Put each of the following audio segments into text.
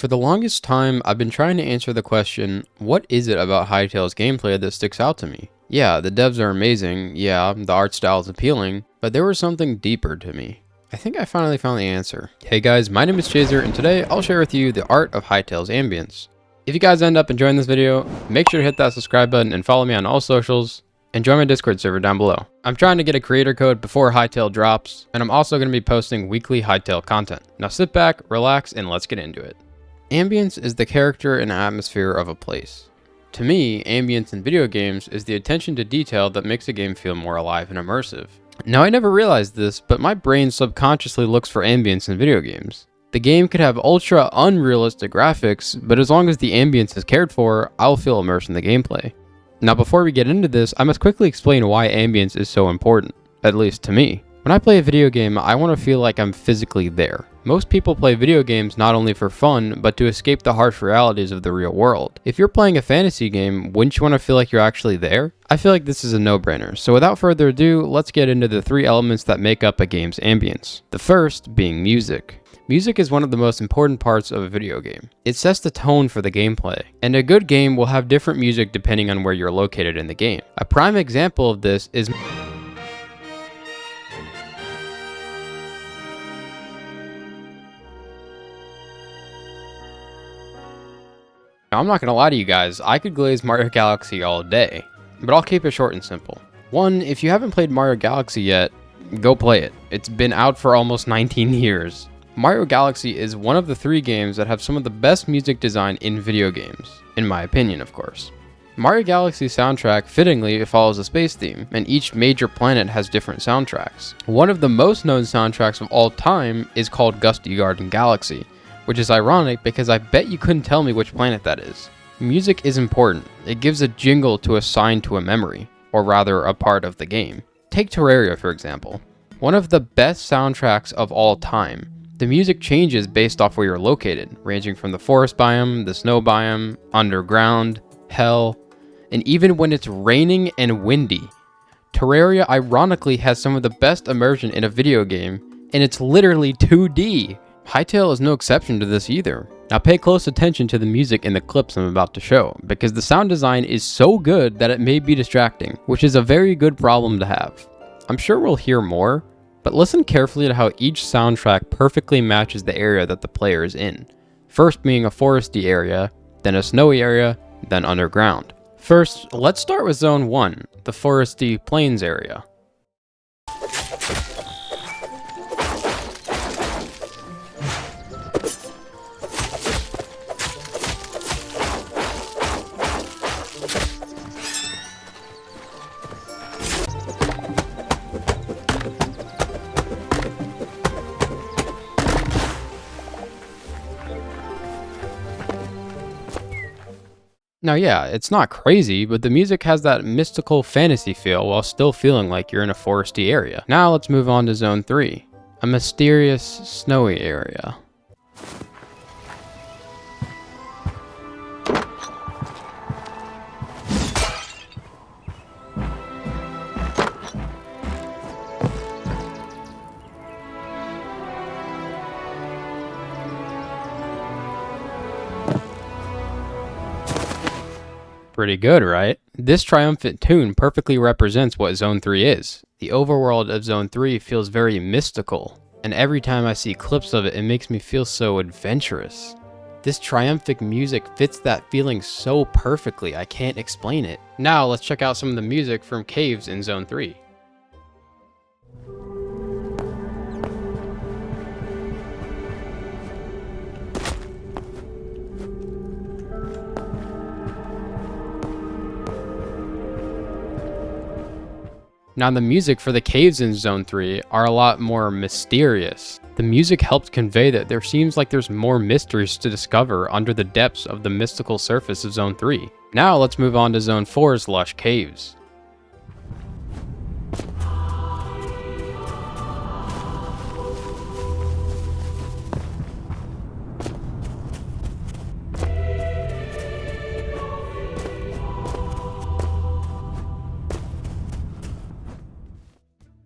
For the longest time, I've been trying to answer the question, what is it about Hytale's gameplay that sticks out to me? Yeah, the devs are amazing, yeah, the art style is appealing, but there was something deeper to me. I think I finally found the answer. Hey guys, my name is Chayzur, and today I'll share with you the art of Hytale's Ambience. If you guys end up enjoying this video, make sure to hit that subscribe button and follow me on all socials, and join my Discord server down below. I'm trying to get a creator code before Hytale drops, and I'm also going to be posting weekly Hytale content. Now sit back, relax, and let's get into it. Ambience is the character and atmosphere of a place. To me, ambience in video games is the attention to detail that makes a game feel more alive and immersive. Now, I never realized this, but my brain subconsciously looks for ambience in video games. The game could have ultra unrealistic graphics, but as long as the ambience is cared for, I'll feel immersed in the gameplay. Now, before we get into this, I must quickly explain why ambience is so important, at least to me. When I play a video game, I want to feel like I'm physically there. Most people play video games not only for fun, but to escape the harsh realities of the real world. If you're playing a fantasy game, wouldn't you want to feel like you're actually there? I feel like this is a no-brainer, so without further ado, let's get into the three elements that make up a game's ambience. The first being music. Music is one of the most important parts of a video game. It sets the tone for the gameplay, and a good game will have different music depending on where you're located in the game. A prime example of this is Now, I'm not gonna lie to you guys, I could glaze Mario Galaxy all day, but I'll keep it short and simple. One, if you haven't played Mario Galaxy yet, go play it. It's been out for almost 19 years. Mario Galaxy is one of the three games that have some of the best music design in video games, in my opinion, of course. Mario Galaxy's soundtrack fittingly follows a space theme, and each major planet has different soundtracks. One of the most known soundtracks of all time is called Gusty Garden Galaxy, which is ironic because I bet you couldn't tell me which planet that is. Music is important. It gives a jingle to assign to a memory, or rather a part of the game. Take Terraria, for example. One of the best soundtracks of all time. The music changes based off where you're located, ranging from the forest biome, the snow biome, underground, hell, and even when it's raining and windy. Terraria ironically has some of the best immersion in a video game, and it's literally 2D. Hytale is no exception to this either. Now pay close attention to the music in the clips I'm about to show, because the sound design is so good that it may be distracting, which is a very good problem to have. I'm sure we'll hear more, but listen carefully to how each soundtrack perfectly matches the area that the player is in. First being a foresty area, then a snowy area, then underground. First, let's start with Zone 1, the foresty plains area. Now yeah, it's not crazy, but the music has that mystical fantasy feel while still feeling like you're in a foresty area. Now let's move on to Zone 3, a mysterious snowy area. Pretty good, right? This triumphant tune perfectly represents what Zone 3 is. The overworld of Zone 3 feels very mystical, and every time I see clips of it, it makes me feel so adventurous. This triumphant music fits that feeling so perfectly, I can't explain it. Now let's check out some of the music from caves in Zone 3. Now the music for the caves in Zone 3 are a lot more mysterious. The music helps convey that there seems like there's more mysteries to discover under the depths of the mystical surface of Zone 3. Now let's move on to Zone 4's lush caves.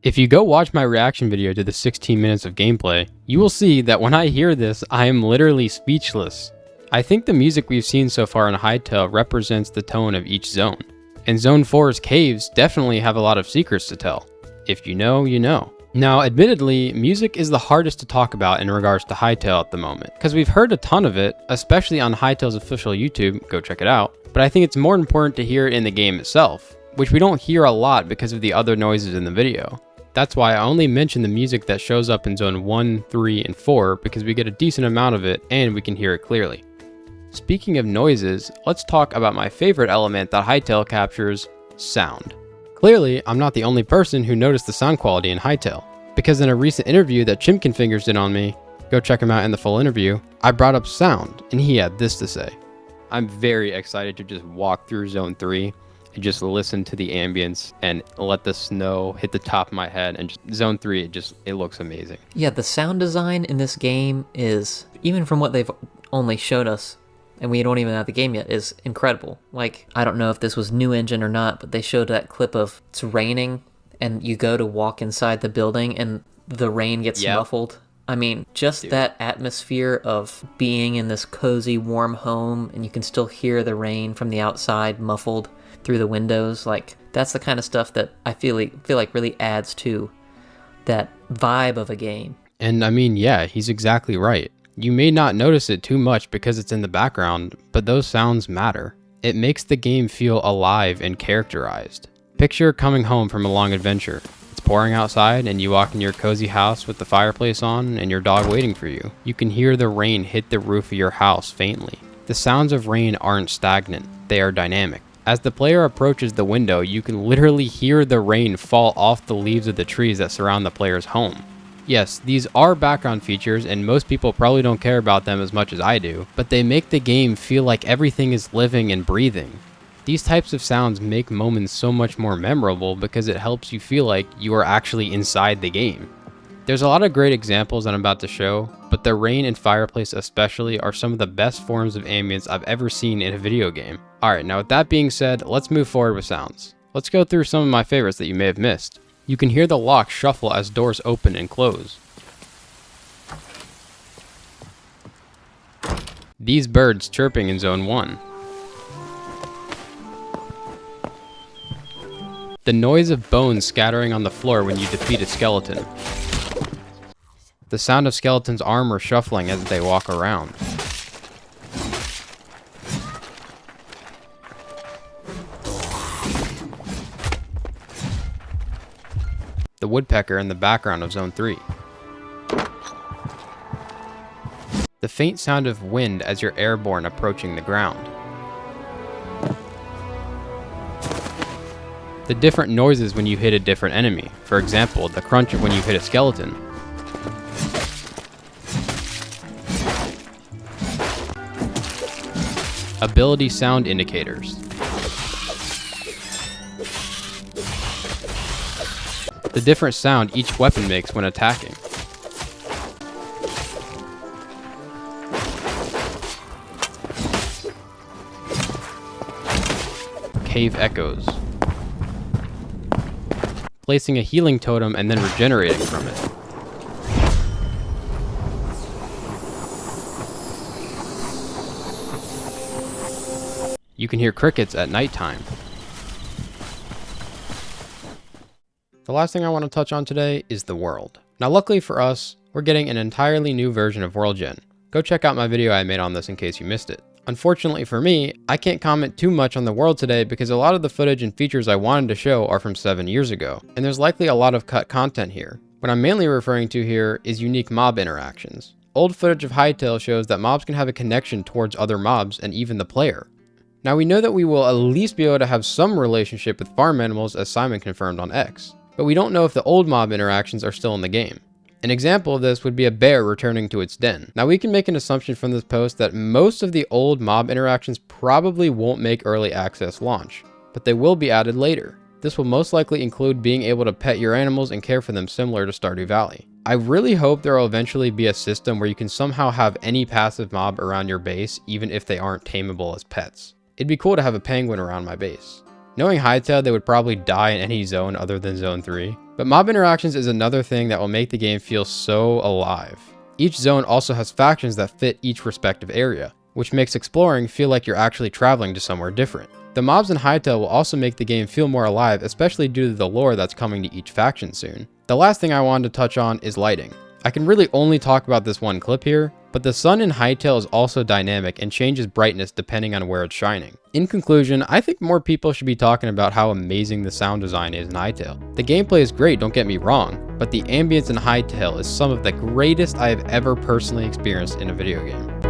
If you go watch my reaction video to the 16 minutes of gameplay, you will see that when I hear this, I am literally speechless. I think the music we've seen so far in Hytale represents the tone of each zone. And Zone 4's caves definitely have a lot of secrets to tell. If you know, you know. Now, admittedly, music is the hardest to talk about in regards to Hytale at the moment, because we've heard a ton of it, especially on Hytale's official YouTube, go check it out, but I think it's more important to hear it in the game itself, which we don't hear a lot because of the other noises in the video. That's why I only mention the music that shows up in Zone 1, 3, and 4, because we get a decent amount of it and we can hear it clearly. Speaking of noises, let's talk about my favorite element that Hytale captures, sound. Clearly, I'm not the only person who noticed the sound quality in Hytale, because in a recent interview that Chimkin Fingers did on me, go check him out in the full interview, I brought up sound, and he had this to say. I'm very excited to just walk through Zone 3 and just listen to the ambience and let the snow hit the top of my head, and just Zone 3, it looks amazing. Yeah, the sound design in this game is, even from what they've only showed us, and we don't even have the game yet, is incredible. Like, I don't know if this was new engine or not, but they showed that clip of it's raining and you go to walk inside the building and the rain gets muffled. I mean, just that atmosphere of being in this cozy, warm home and you can still hear the rain from the outside muffled through the windows. Like, that's the kind of stuff that I feel like really adds to that vibe of a game. And I mean, yeah, he's exactly right. You may not notice it too much because it's in the background, but those sounds matter. It makes the game feel alive and characterized. Picture coming home from a long adventure. It's pouring outside and you walk in your cozy house with the fireplace on and your dog waiting for you. You can hear the rain hit the roof of your house faintly. The sounds of rain aren't stagnant, they are dynamic. As the player approaches the window, you can literally hear the rain fall off the leaves of the trees that surround the player's home. Yes, these are background features and most people probably don't care about them as much as I do, but they make the game feel like everything is living and breathing. These types of sounds make moments so much more memorable because it helps you feel like you are actually inside the game. There's a lot of great examples that I'm about to show, but the rain and fireplace especially are some of the best forms of ambience I've ever seen in a video game. Alright, now with that being said, let's move forward with sounds. Let's go through some of my favorites that you may have missed. You can hear the lock shuffle as doors open and close. These birds chirping in Zone 1. The noise of bones scattering on the floor when you defeat a skeleton. The sound of skeletons' armor shuffling as they walk around. The woodpecker in the background of Zone 3. The faint sound of wind as you're airborne approaching the ground. The different noises when you hit a different enemy. For example, the crunch when you hit a skeleton. Ability sound indicators. The different sound each weapon makes when attacking. Cave echoes. Placing a healing totem and then regenerating from it. You can hear crickets at nighttime. The last thing I want to touch on today is the world. Now luckily for us, we're getting an entirely new version of World Gen. Go check out my video I made on this in case you missed it. Unfortunately for me, I can't comment too much on the world today because a lot of the footage and features I wanted to show are from 7 years ago, and there's likely a lot of cut content here. What I'm mainly referring to here is unique mob interactions. Old footage of Hytale shows that mobs can have a connection towards other mobs and even the player. Now we know that we will at least be able to have some relationship with farm animals, as Simon confirmed on X, but we don't know if the old mob interactions are still in the game. An example of this would be a bear returning to its den. Now we can make an assumption from this post that most of the old mob interactions probably won't make early access launch, but they will be added later. This will most likely include being able to pet your animals and care for them similar to Stardew Valley. I really hope there will eventually be a system where you can somehow have any passive mob around your base even if they aren't tameable as pets. It'd be cool to have a penguin around my base. Knowing Hytale, they would probably die in any zone other than Zone 3. But mob interactions is another thing that will make the game feel so alive. Each zone also has factions that fit each respective area. which makes exploring feel like you're actually traveling to somewhere different. The mobs in Hytale will also make the game feel more alive, especially due to the lore that's coming to each faction soon. The last thing I wanted to touch on is lighting. I can really only talk about this one clip here, but the sun in Hytale is also dynamic and changes brightness depending on where it's shining. In conclusion, I think more people should be talking about how amazing the sound design is in Hytale. The gameplay is great, don't get me wrong, but the ambience in Hytale is some of the greatest I have ever personally experienced in a video game.